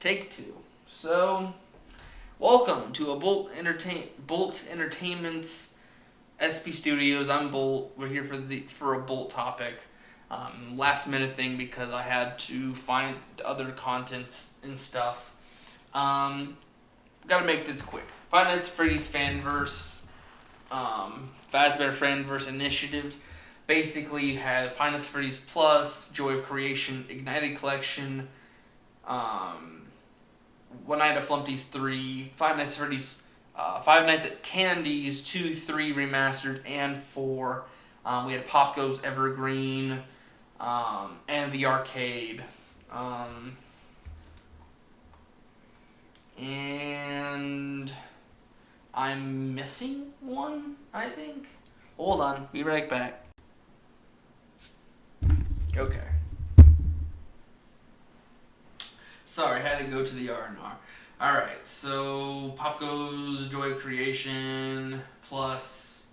Take two. So, welcome to a Bolt Entertainment's SP Studios. I'm Bolt. We're here for a Bolt topic. Last minute thing because I had to find other contents and stuff. Gotta make this quick. Five Nights at Freddy's Fanverse, Fazbear Fanverse Initiative. Basically, you have Five Nights at Freddy's Plus, Joy of Creation, Ignited Collection, One Night at Flumpty's 3, Five Nights at Freddy's, Five Nights at Candy's 2, 3 remastered, and 4. We had Pop Goes Evergreen, and the arcade. And I'm missing one, I think. Hold on, be right back. Okay. Sorry, had to go to the R&R. Alright, so Pop Goes Joy of Creation plus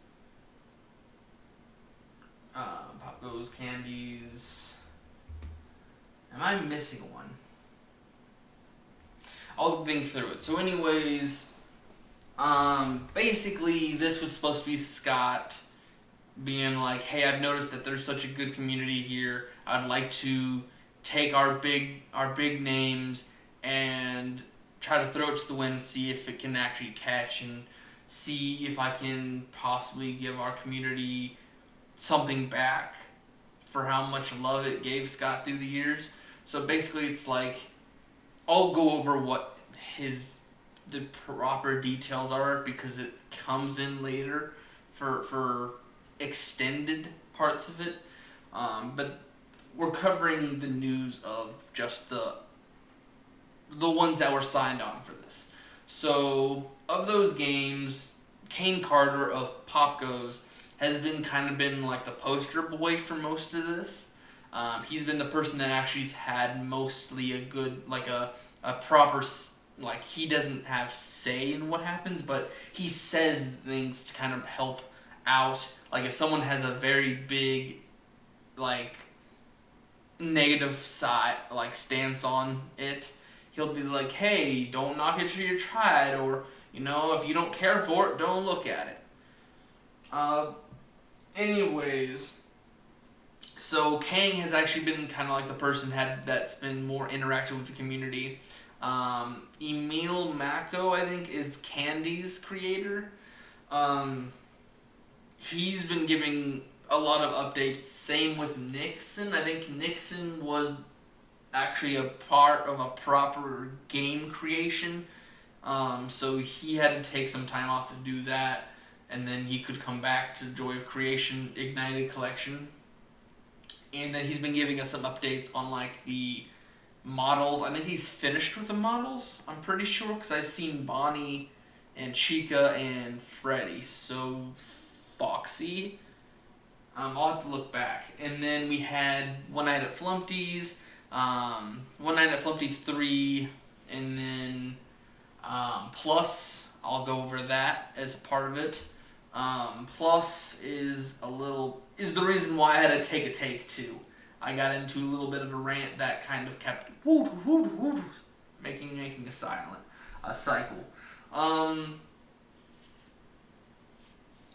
Pop Goes Candies. Am I missing one? I'll think through it. So anyways, basically this was supposed to be Scott being like, hey, I've noticed that there's such a good community here. I'd like to take our big names and try to throw it to the wind, see if it can actually catch, and see if I can possibly give our community something back for how much love it gave Scott through the years. So basically it's like, I'll go over what the proper details are because it comes in later for extended parts of it. But we're covering the news of just the ones that were signed on for this. So of those games, Kane Carter of Pop Goes has been like the poster boy for most of this. He's been the person that actually had mostly a good, like a proper, like he doesn't have say in what happens, but he says things to kind of help out. Like if someone has a very big, like, negative side, like stance on it, he'll be like, hey, don't knock it till you tried, or, if you don't care for it, don't look at it. Anyways, so Kang has actually been kind of like the person that's been more interactive with the community. Emil Mako, I think, is Candy's creator. He's been giving a lot of updates. Same with Nixon. I think Nixon was actually a part of a proper game creation. So he had to take some time off to do that, and then he could come back to Joy of Creation Ignited Collection. And then he's been giving us some updates on like the models. I think he's finished with the models, I'm pretty sure, because I've seen Bonnie and Chica and Freddy. So Foxy. I'll have to look back. And then we had One Night at Flumpty's, One Night at Flumpty's 3, and then Plus. I'll go over that as a part of it. Plus is the reason why I had to take a take two. I got into a little bit of a rant that kind of kept making a cycle.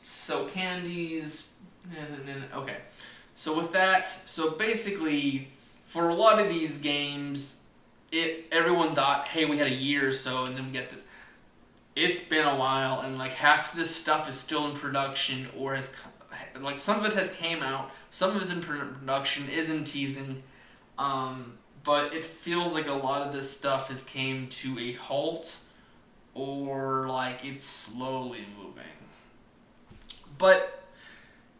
So candies, okay. So with that, so basically, for a lot of these games, everyone thought, hey, we had a year or so, and then we get this. It's been a while, and like half of this stuff is still in production, or like some of it has came out, some of it's in production, is in teasing, but it feels like a lot of this stuff has came to a halt, or like it's slowly moving. But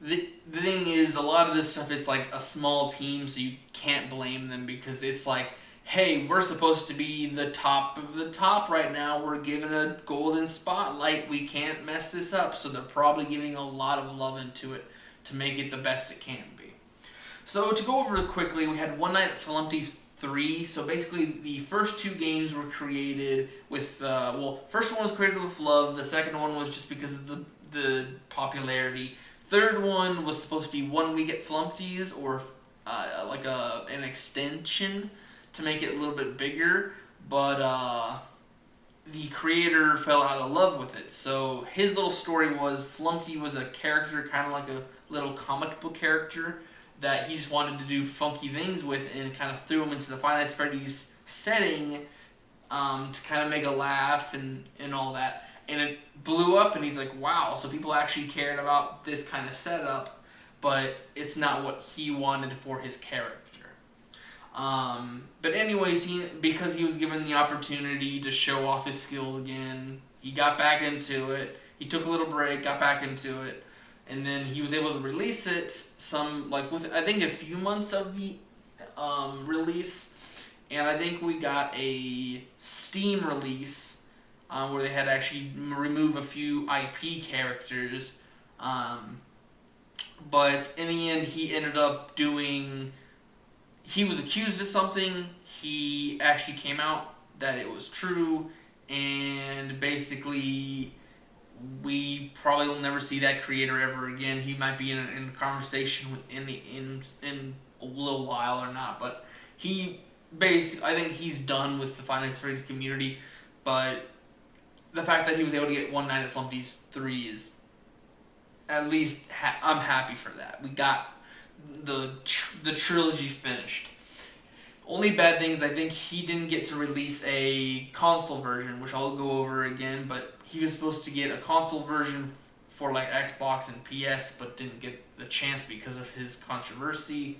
the thing is, a lot of this stuff is like a small team, so you can't blame them because it's like, hey, we're supposed to be the top of the top right now. We're given a golden spotlight. We can't mess this up. So they're probably giving a lot of love into it to make it the best it can be. So to go over it quickly, we had One Night at Flumpty's 3. So basically the first two games were created with, first one was created with love. The second one was just because of the popularity. Third one was supposed to be One Week at Flumpty's, or like an extension to make it a little bit bigger, but the creator fell out of love with it. So his little story was Flumpty was a character, kind of like a little comic book character that he just wanted to do funky things with, and kind of threw him into the Five Nights at Freddy's setting to kind of make a laugh and all that. And it blew up, and he's like, wow, so people actually cared about this kind of setup, but it's not what he wanted for his character. But anyways, because he was given the opportunity to show off his skills again, he got back into it. He took a little break, got back into it, and then he was able to release it with I think a few months of the release, and I think we got a Steam release where they had to actually remove a few IP characters, but in the end, he ended up doing. He was accused of something. He actually came out that it was true, and basically, we probably will never see that creator ever again. He might be in a conversation with in a little while or not, but I think he's done with the Five Nights at Freddy's community. But the fact that he was able to get One Night at Flumpty's 3 is at least I'm happy for that. We got the trilogy finished. Only bad things, I think he didn't get to release a console version, which I'll go over again, but he was supposed to get a console version for like Xbox and PS, but didn't get the chance because of his controversy.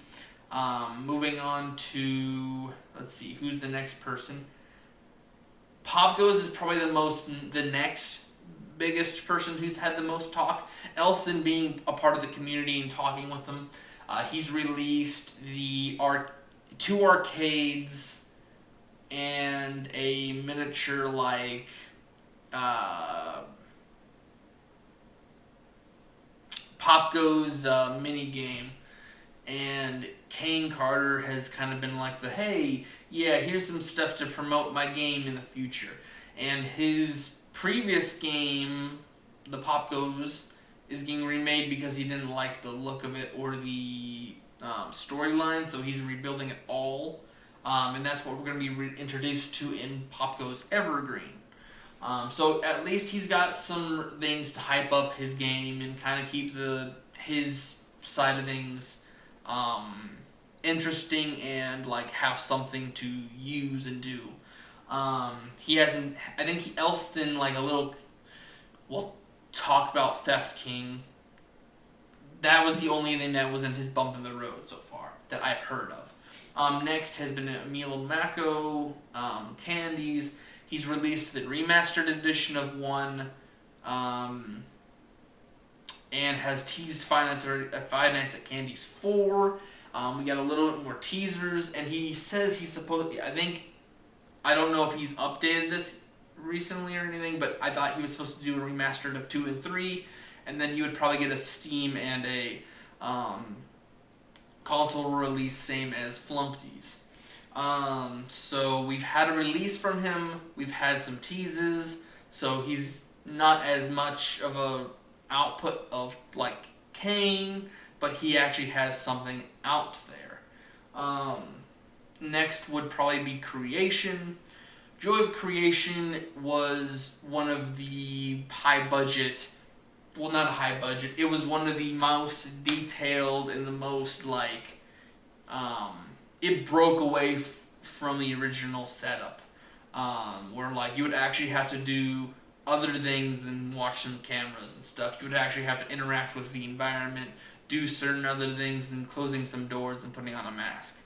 Moving on to, let's see, who's the next person? Pop Goes is probably the next biggest person who's had the most talk. Elston being a part of the community and talking with them. He's released the 2 arcades and a miniature Pop Goes mini game, and Kane Carter has kind of been like hey, yeah, here's some stuff to promote my game in the future. And his previous game, the Pop Goes, is getting remade because he didn't like the look of it or the storyline, so he's rebuilding it all. And that's what we're going to be introduced to in Pop Goes Evergreen. So at least he's got some things to hype up his game and kind of keep his side of things interesting and have something to use and do. He hasn't. I think Elston a little. We'll talk about Theft King. That was the only thing that was in his bump in the road so far that I've heard of. Next has been Emil Mako Candies. He's released the remastered edition of 1, and has teased Five Nights at Candy's 4. We got a little bit more teasers, and he says he's supposed. I don't know if he's updated this recently or anything, but I thought he was supposed to do a remastered of 2 and 3, and then you would probably get a Steam and a console release, same as Flumpty's. So we've had a release from him. We've had some teases. So he's not as much of a output of Kane, but he actually has something out there. Next would probably be Creation. Joy of Creation was one of the high budget. Well, not a high budget. It was one of the most detailed and the most it broke away from the original setup, where you would actually have to do other things than watch some cameras and stuff. You would actually have to interact with the environment, do certain other things than closing some doors and putting on a mask.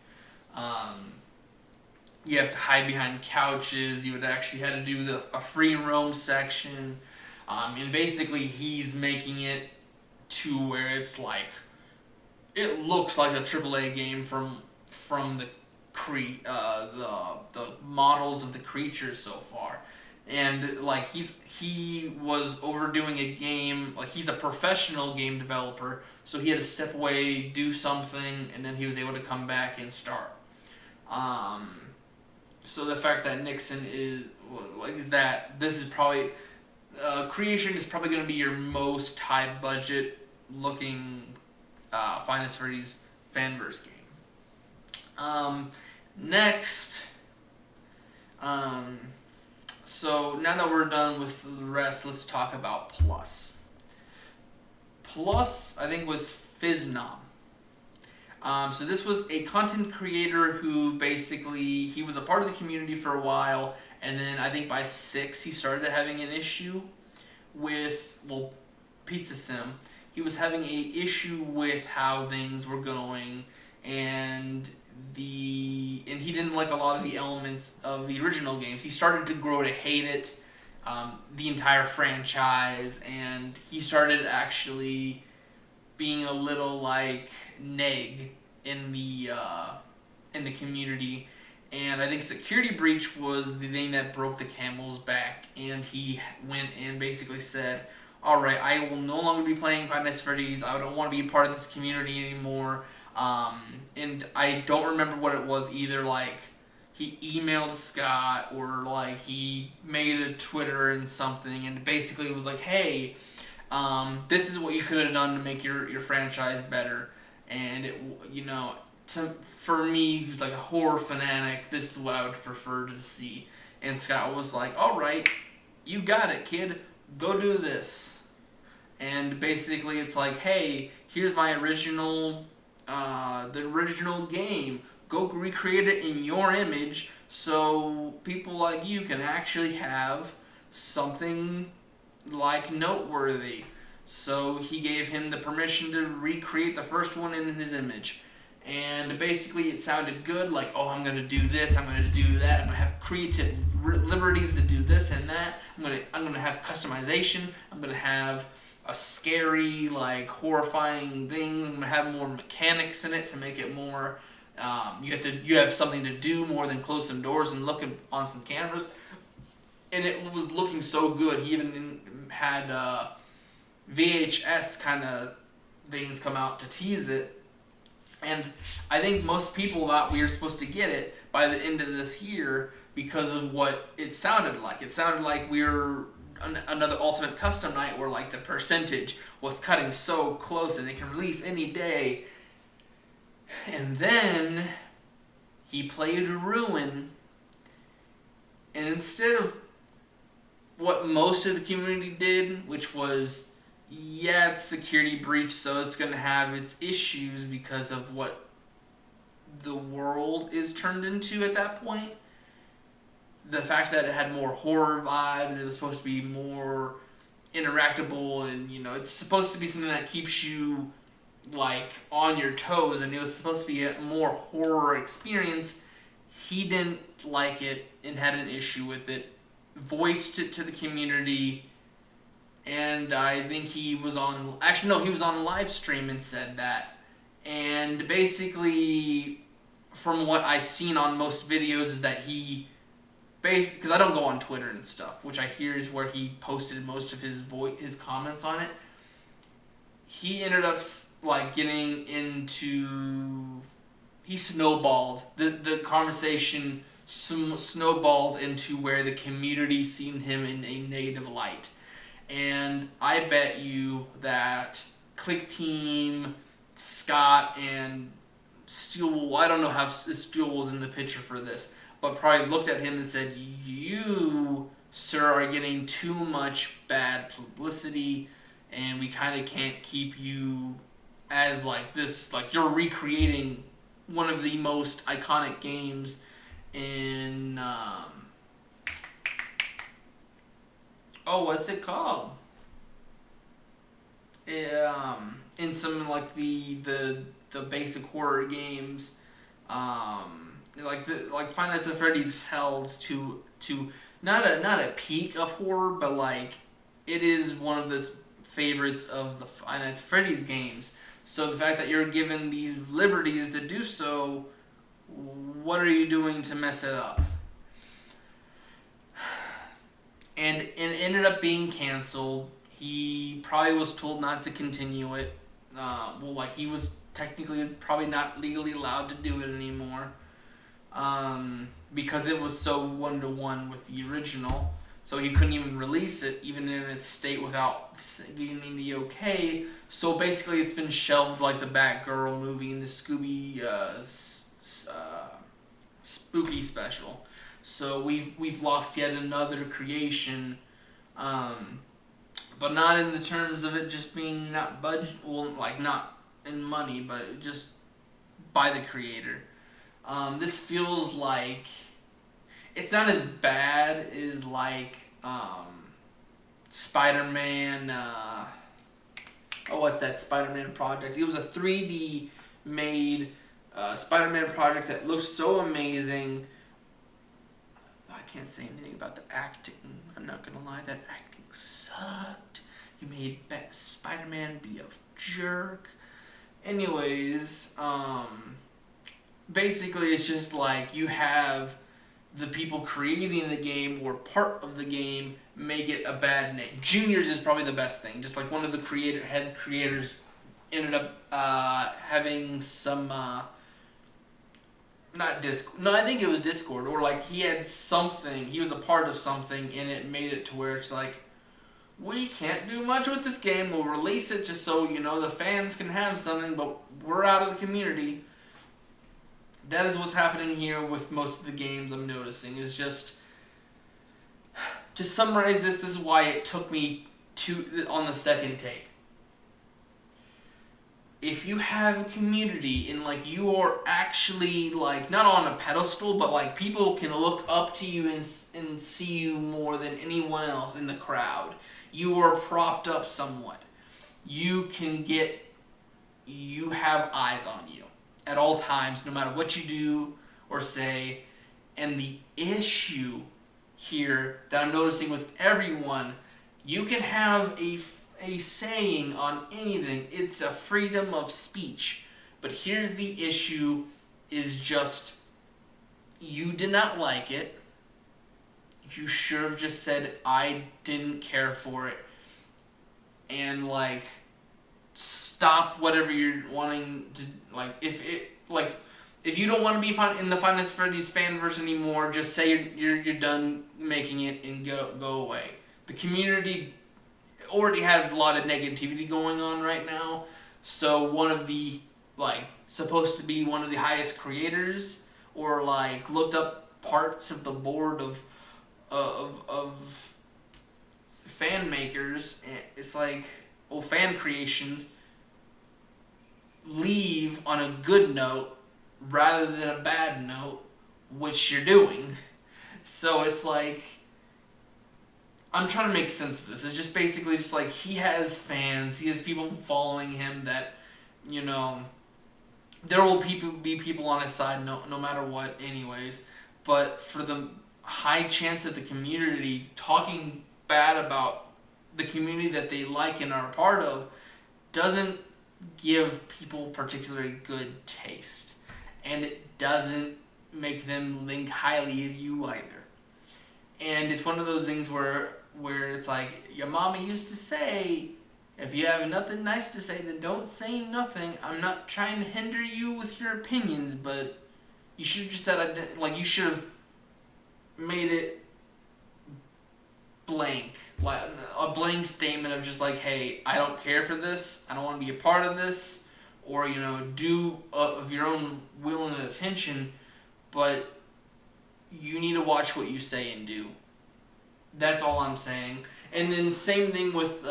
You have to hide behind couches. You would actually have to do a free roam section. And basically he's making it to where it's it looks like a AAA game from the models of the creatures so far. And he was overdoing a game. He's a professional game developer, so he had to step away, do something, and then he was able to come back and start. So the fact that Nixon is that this is probably Creation is probably going to be your most high budget looking Five Nights at Freddy's Fanverse game. Next, Um, so now that we're done with the rest, let's talk about Plus. Plus, I think, was Fnaf. So this was a content creator who basically, he was a part of the community for a while, and then I think by 6 he started having an issue with, well, Pizza Sim. He was having a issue with how things were going, and he didn't like a lot of the elements of the original games. He started to grow to hate it, the entire franchise, and he started actually being a little like neg in the community. And I think security breach was the thing that broke the camel's back, and he went and basically said, all right, I will no longer be playing Five Nights at Freddy's. I don't want to be a part of this community anymore. And I don't remember what it was either. Like, he emailed Scott, or like he made a Twitter and something, and basically was like, hey, this is what you could have done to make your franchise better. And it, for me, who's like a horror fanatic, this is what I would prefer to see. And Scott was like, all right, you got it, kid. Go do this. And basically, it's like, hey, here's my the original game. Go recreate it in your image, so people like you can actually have something like noteworthy. So he gave him the permission to recreate the first one in his image. And basically it sounded good, like, oh, I'm going to do this, I'm going to do that, I'm going to have creative liberties to do this and that, I'm going to have customization, I'm going to have a scary, like, horrifying thing, I'm going to have more mechanics in it to make it more, you have something to do more than close some doors and look on some cameras. And it was looking so good. He even had VHS kind of things come out to tease it. And I think most people thought we were supposed to get it by the end of this year because of what it sounded like. It sounded like we were another Ultimate Custom Night where like the percentage was cutting so close and it can release any day. And then he played Ruin, and instead of what most of the community did, which was, yeah, it's security breach, so it's going to have its issues because of what the world is turned into at that point. The fact that it had more horror vibes, it was supposed to be more interactable, and it's supposed to be something that keeps you like on your toes, and it was supposed to be a more horror experience. He didn't like it and had an issue with it, voiced it to the community, and I think he was on, actually no, he was on live stream and said that. And basically, from what I've seen on most videos, is that he because I don't go on Twitter and stuff, which I hear is where he posted most of his comments on it. He ended up like getting into, he snowballed the conversation, snowballed into where the community seen him in a negative light. And I bet you that Click Team, Scott, and Steel, I don't know how Steel was in the picture for this, but probably looked at him and said, you, sir, are getting too much bad publicity, and we kind of can't keep you as like this, like you're recreating one of the most iconic games in, what's it called? In some like the basic horror games, like Five Nights at Freddy's held to not a peak of horror, but like it is one of the favorites of the Five Nights at Freddy's games. So the fact that you're given these liberties to do so, what are you doing to mess it up? And it ended up being canceled. He probably was told not to continue it. He was technically probably not legally allowed to do it anymore, because it was so one-to-one with the original. So he couldn't even release it, even in its state, without getting the okay. So basically it's been shelved like the Batgirl movie and the Scooby spooky special. So we've lost yet another creation, um, but not in the terms of it just being not budget, well, like not in money, but just by the creator. This feels like it's not as bad as like Spider-Man. What's that Spider-Man project? It was a 3D made Spider-Man project that looked so amazing. I can't say anything about the acting. I'm not gonna lie, that acting sucked. You made Spider-Man be a jerk. Anyways, basically it's just like you have the people creating the game or part of the game make it a bad name. Juniors is probably the best thing. Just like one of the head creators ended up having some not Discord. No, I think it was Discord, or like he had something. He was a part of something, and it made it to where it's like, we can't do much with this game. We'll release it just so the fans can have something, but we're out of the community. That is what's happening here with most of the games I'm noticing. Is just to summarize this. This is why it took me on the second take. If you have a community and like you are actually like not on a pedestal, but like people can look up to you and see you more than anyone else in the crowd. You are propped up somewhat. You have eyes on you at all times, no matter what you do or say. And the issue here that I'm noticing with everyone, you can have a saying on anything. It's a freedom of speech. But here's the issue is just you did not like it. You should have just said I didn't care for it. And like stop whatever you're wanting to like if you don't want to be in the Five Nights at Freddy's Fanverse anymore, just say you're done making it and go away. The community already has a lot of negativity going on right now. So one of the supposed to be one of the highest creators or like looked up parts of the board of fan makers, it's like fan creations leave on a good note rather than a bad note, which you're doing. So it's like I'm trying to make sense of this. It's just basically just like he has fans, he has people following him that, there will be people on his side no matter what anyways. But for the high chance of the community talking bad about the community that they like and are a part of doesn't give people particularly good taste. And it doesn't make them think highly of you either. And it's one of those things where it's like your mama used to say, if you have nothing nice to say, then don't say nothing. I'm not trying to hinder you with your opinions, but you should have just said, you should have made it blank. Like a blank statement of just like, hey, I don't care for this. I don't want to be a part of this. Or, do of your own will and attention, but you need to watch what you say and do. That's all I'm saying. And then same thing with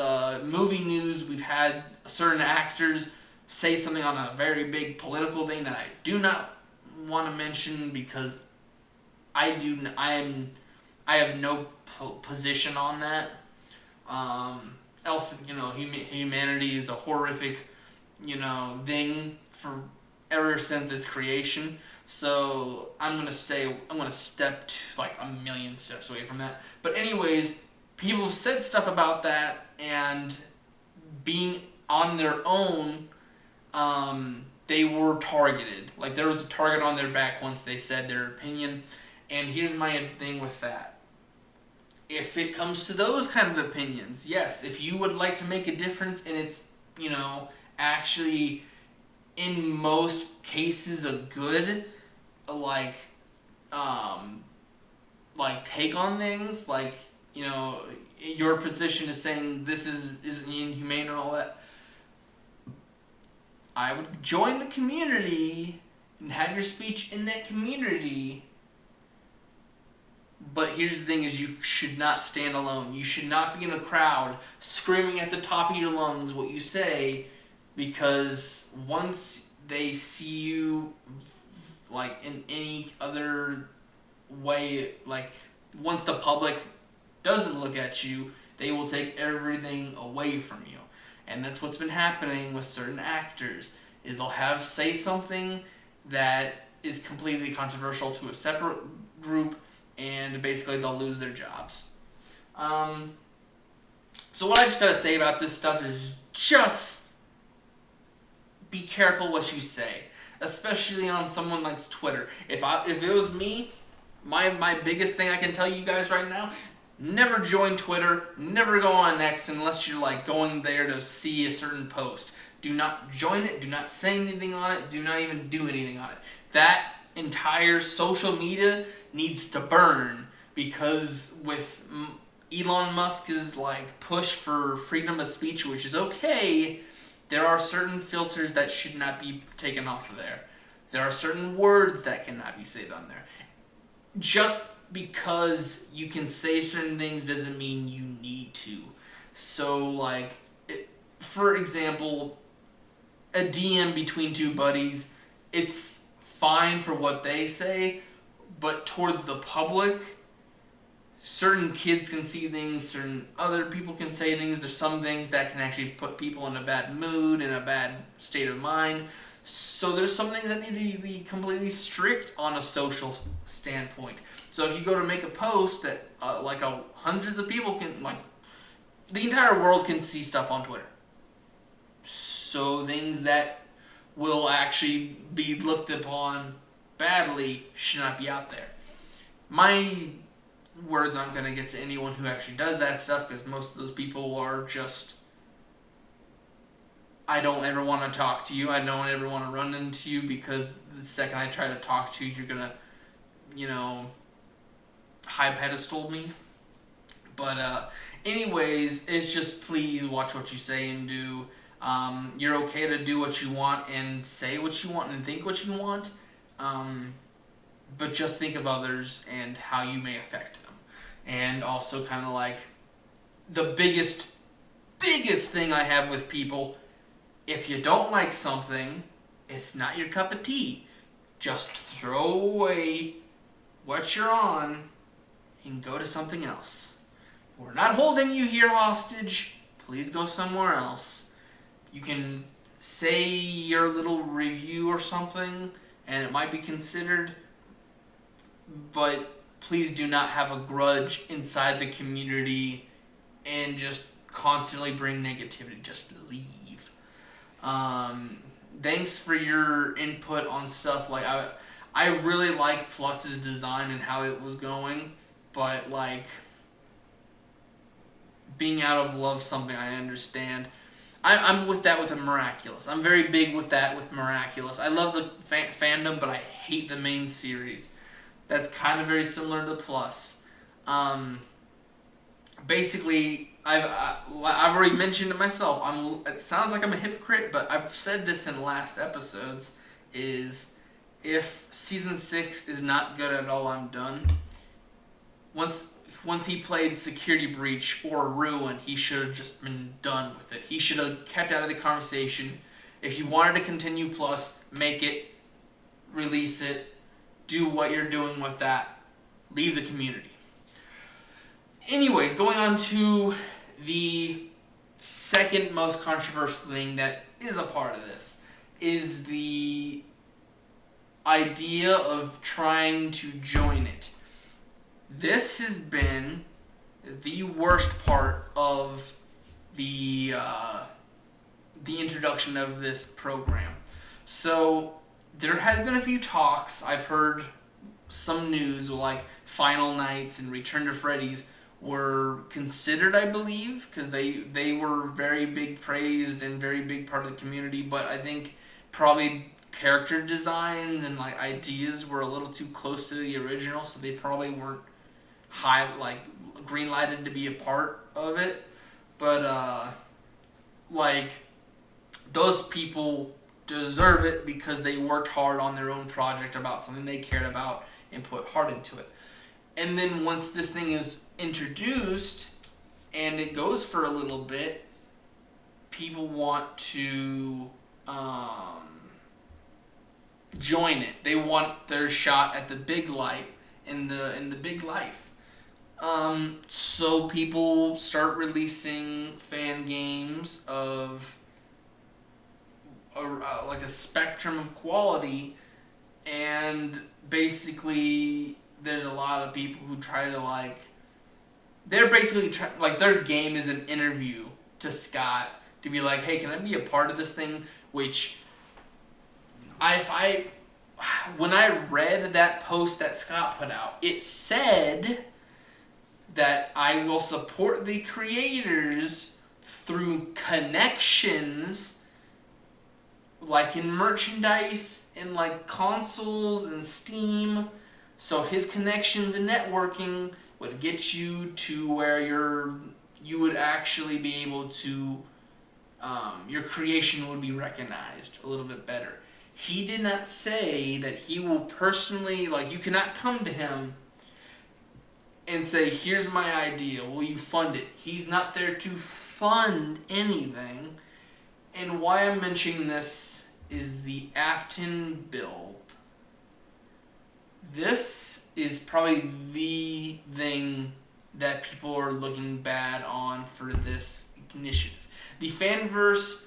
movie news. We've had certain actors say something on a very big political thing that I do not want to mention because I have no position on that. Else, humanity is a horrific, thing for ever since its creation. So I'm gonna step like a million steps away from that. But anyways, people have said stuff about that and being on their own, they were targeted. Like there was a target on their back once they said their opinion. And here's my thing with that. If it comes to those kind of opinions, yes, if you would like to make a difference and it's, actually in most cases a good take on things, your position is saying this is inhumane and all that, I would join the community and have your speech in that community. But here's the thing is you should not stand alone. You should not be in a crowd screaming at the top of your lungs what you say, because once they see you like in any other way, like once the public doesn't look at you, they will take everything away from you. And that's what's been happening with certain actors, is they'll say something that is completely controversial to a separate group, and basically they'll lose their jobs. So what I just gotta say about this stuff is just be careful what you say, especially on someone like Twitter. If it was me, my biggest thing I can tell you guys right now: never join Twitter, never go on X unless you're like going there to see a certain post. Do not join it, do not say anything on it, do not even do anything on it. That entire social media needs to burn, because with Elon Musk's like push for freedom of speech, which is okay, there are certain filters that should not be taken off of there. There are certain words that cannot be said on there. Just because you can say certain things doesn't mean you need to. So, like, for example, a DM between two buddies, it's fine for what they say, but towards the public, certain kids can see things, certain other people can say things. There's some things that can actually put people in a bad mood, in a bad state of mind. So there's some things that need to be completely strict on a social standpoint. So if you go to make a post that hundreds of people can, like, the entire world can see stuff on Twitter. So things that will actually be looked upon badly should not be out there. My words aren't going to get to anyone who actually does that stuff, because most of those people are just, I don't ever want to talk to you. I don't ever want to run into you, because the second I try to talk to you, you're going to, high pedestal me. But anyways, it's just please watch what you say and do. You're okay to do what you want and say what you want and think what you want, but just think of others and how you may affect them. And also kind of like the biggest thing I have with people: if you don't like something, it's not your cup of tea. Just throw away what you're on and go to something else. We're not holding you here hostage. Please go somewhere else. You can say your little review or something, and it might be considered, but please do not have a grudge inside the community and just constantly bring negativity. Just leave. Thanks for your input on stuff. Like, I really like Plus's design and how it was going, but like, being out of love something I understand. I'm with that with a Miraculous. I'm very big with that with Miraculous. I love the fandom, but I hate the main series. That's kind of very similar to Plus. Basically, I've already mentioned it myself. It sounds like I'm a hypocrite, but I've said this in last episodes, is if season 6 is not good at all, I'm done. Once he played Security Breach or Ruin, he should have just been done with it. He should have kept out of the conversation. If you wanted to continue Plus, make it, release it, do what you're doing with that, leave the community. Anyways, going on to the second most controversial thing that is a part of this, is the idea of trying to join it. This has been the worst part of the introduction of this program. So there has been a few talks. I've heard some news like Final Nights and Return to Freddy's were considered, I believe, because they were very big praised and very big part of the community, but I think probably character designs and like ideas were a little too close to the original, so they probably weren't green lighted to be a part of it. But like, those people deserve it because they worked hard on their own project about something they cared about and put heart into it. And then once this thing is introduced and it goes for a little bit, people want to join it. They want their shot at the big light in the big life. So people start releasing fan games of like a spectrum of quality, and basically there's a lot of people who try to like. They're basically like their game is an interview to Scott to be like, hey, can I be a part of this thing? Which when I read that post that Scott put out, it said that I will support the creators through connections, like in merchandise and like consoles and Steam. So his connections and networking would get you to where you would actually be able to, your creation would be recognized a little bit better. He did not say that he will personally, like, you cannot come to him and say, here's my idea, will you fund it? He's not there to fund anything. And why I'm mentioning this is the Afton build. This is probably the thing that people are looking bad on for this initiative. The Fanverse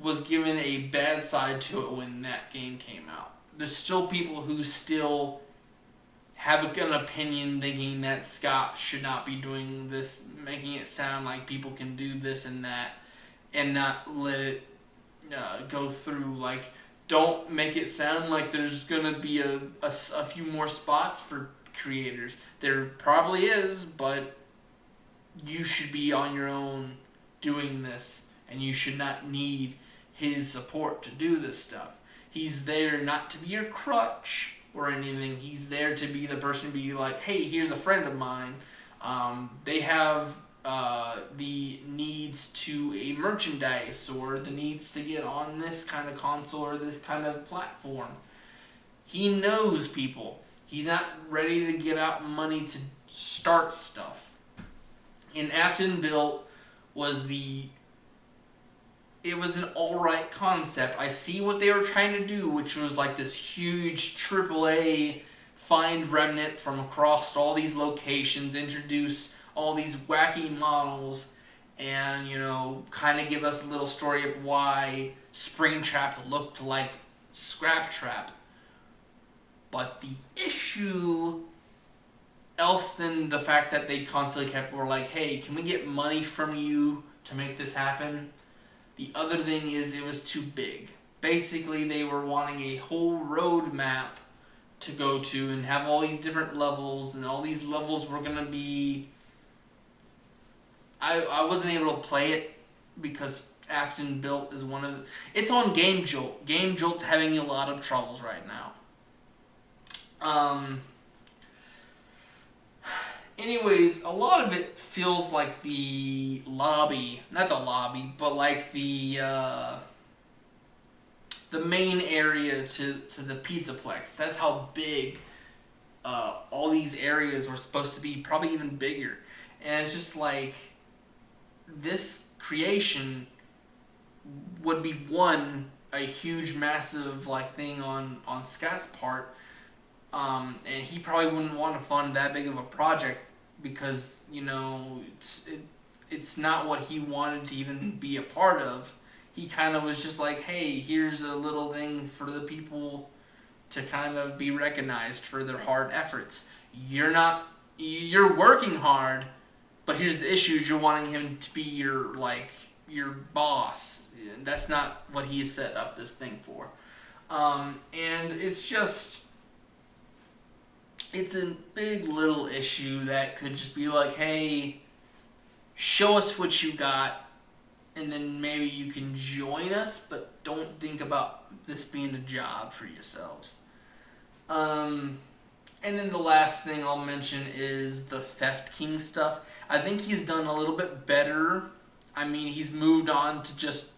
was given a bad side to it when that game came out. There's still people who still have an opinion thinking that Scott should not be doing this, making it sound like people can do this and that, and not let it go through. Like, don't make it sound like there's going to be a few more spots for creators. There probably is, but you should be on your own doing this, and you should not need his support to do this stuff. He's there not to be your crutch or anything. He's there to be the person to be like, hey, here's a friend of mine. They have the needs to a merchandise or the needs to get on this kind of console or this kind of platform. He knows people. He's not ready to give out money to start stuff. And Afton Built was it was an alright concept. I see what they were trying to do, which was like this huge AAA find remnant from across all these locations, introduce all these wacky models, and, you know, kind of give us a little story of why Springtrap looked like Scraptrap. But the issue, else than the fact that they constantly were like, hey, can we get money from you to make this happen? The other thing is it was too big. Basically, they were wanting a whole road map to go to and have all these different levels, and all these levels were going to be... I wasn't able to play it because Afton Built is one of the... It's on Game Jolt. Game Jolt's having a lot of troubles right now. Anyways, a lot of it feels like the lobby, not the lobby, but like the main area to the Pizzaplex. That's how big all these areas were supposed to be, probably even bigger. And it's just like, this creation would be a huge, massive like thing on Scott's part. And he probably wouldn't want to fund that big of a project because, you know, it's not what he wanted to even be a part of. He kind of was just like, hey, here's a little thing for the people to kind of be recognized for their hard efforts. You're working hard, but here's the issues. You're wanting him to be your boss. That's not what he set up this thing for. And it's just... It's a big little issue that could just be like, hey, show us what you got, and then maybe you can join us, but don't think about this being a job for yourselves. And then the last thing I'll mention is the Theft King stuff. I think he's done a little bit better. I mean, he's moved on to just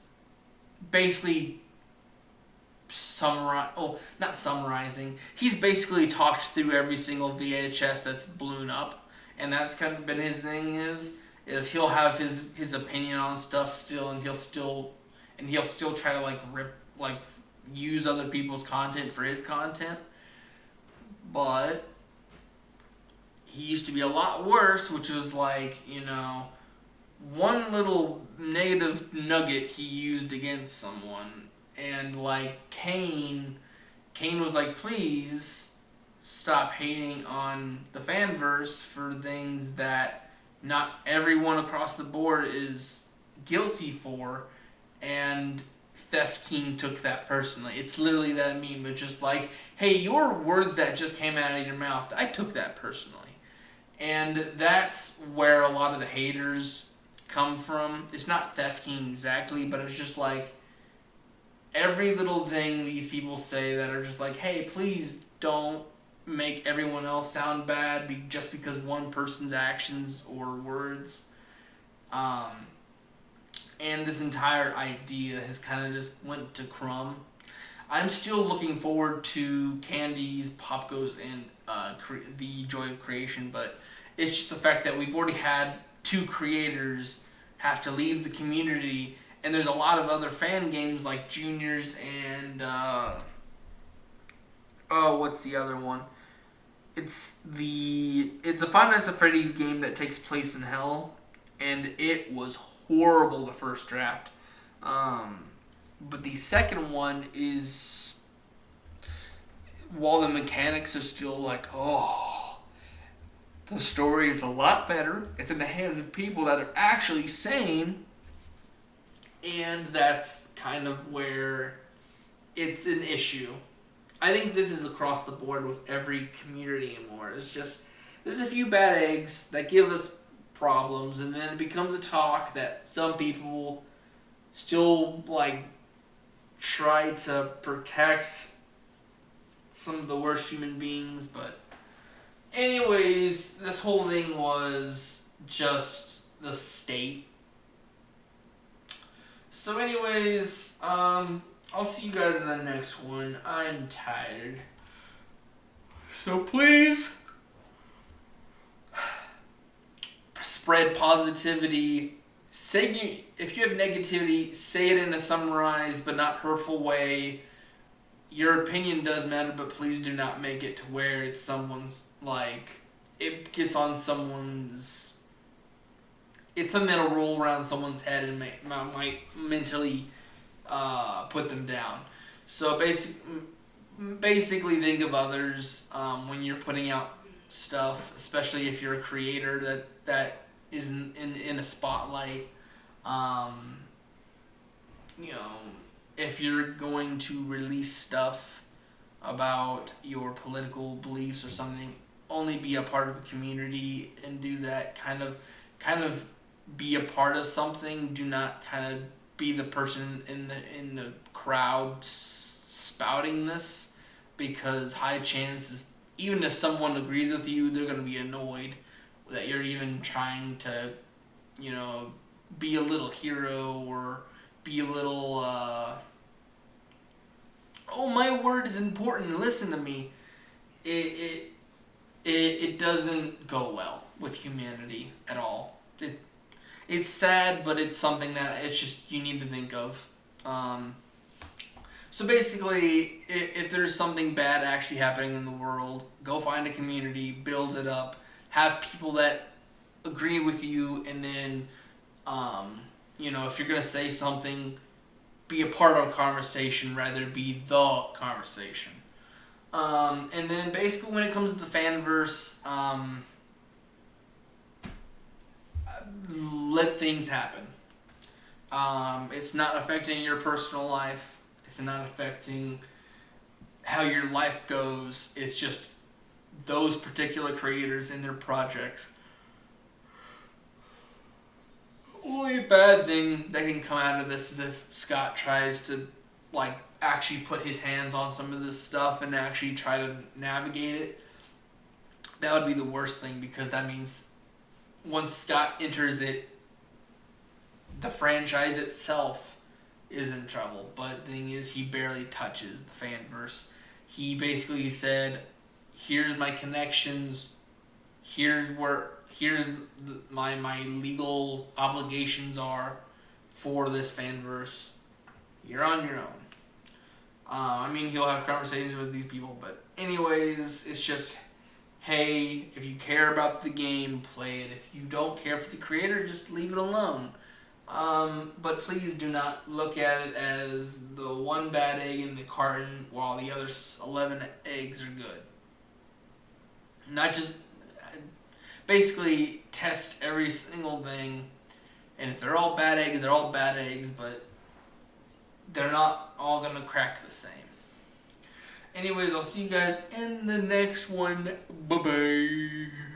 basically not summarizing. He's basically talked through every single VHS that's blown up, and that's kind of been his thing. Is he'll have his opinion on stuff still, and he'll still try to use other people's content for his content, but he used to be a lot worse, which was one little negative nugget he used against someone, and Kane was like, please stop hating on the Fanverse for things that not everyone across the board is guilty for, and Theft King took that personally. It's literally that meme, but just hey, your words that just came out of your mouth, I took that personally. And that's where a lot of the haters come from. It's not Theft King exactly, but it's just every little thing these people say that are just hey, please don't make everyone else sound bad just because one person's actions or words. And this entire idea has kind of just went to crumb. I'm still looking forward to Candy's, Popgo's, and the Joy of Creation, but it's just the fact that we've already had 2 creators have to leave the community, and there's a lot of other fan games like Juniors and what's the other one? It's the Five Nights at Freddy's game that takes place in hell, and it was horrible the first draft. But the second one is, while the mechanics are still the story is a lot better. It's in the hands of people that are actually sane, and that's kind of where it's an issue. I think this is across the board with every community anymore. It's just, there's a few bad eggs that give us problems, and then it becomes a talk that some people still try to protect some of the worst human beings. But anyways, this whole thing was just the state. So anyways, I'll see you guys in the next one. I'm tired. So please spread positivity. If you have negativity, say it in a summarized but not hurtful way. Your opinion does matter, but please do not make it to where it's someone's it gets on someone's. It's something that'll roll around someone's head and might mentally put them down. So basically think of others when you're putting out stuff, especially if you're a creator that is in a spotlight. If you're going to release stuff about your political beliefs or something, only be a part of a community and do that. Kind of be a part of something. Do not kind of be the person in the crowd spouting this, because high chances, even if someone agrees with you, they're going to be annoyed that you're even trying to, be a little hero or be a little, oh, my word is important, listen to me. It doesn't go well with humanity at all. It's sad, but it's something that it's just you need to think of. So basically, if there's something bad actually happening in the world, go find a community, build it up, have people that agree with you, and then, if you're going to say something, be a part of a conversation rather be the conversation. And then basically when it comes to the Fanverse, let things happen. It's not affecting your personal life. It's not affecting how your life goes. It's just those particular creators and their projects. Only bad thing that can come out of this is if Scott tries to actually put his hands on some of this stuff and actually try to navigate it. That would be the worst thing, because that means once Scott enters it, the franchise itself is in trouble. But the thing is, he barely touches the Fanverse. He basically said, "Here's my connections. Here's my legal obligations are for this Fanverse. You're on your own." I mean, he'll have conversations with these people, but anyways, it's just, hey, if you care about the game, play it. If you don't care for the creator, just leave it alone. But please do not look at it as the one bad egg in the carton while the other 11 eggs are good. Not just, basically test every single thing, and if they're all bad eggs, they're all bad eggs, but they're not all gonna crack the same. Anyways, I'll see you guys in the next one. Bye bye.